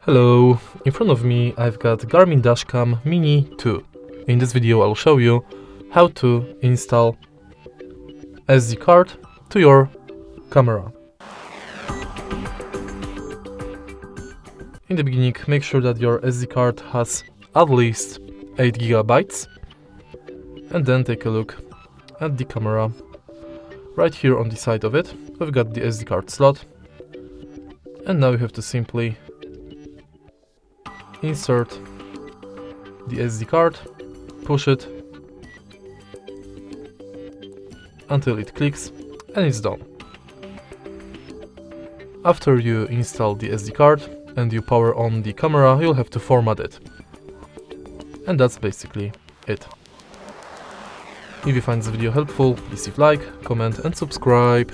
Hello, in front of me I've got Garmin Dash Cam Mini 2. In this video I'll show you how to install SD card to your camera. In the beginning, make sure that your SD card has at least 8 GB, and then take a look at the camera. Right here on the side of it we've got the SD card slot, and now you have to simply insert the SD card, push it until it clicks, and it's done. After you install the SD card and you power on the camera, you'll have to format it. And that's basically it. If you find this video helpful, please leave like, comment and subscribe.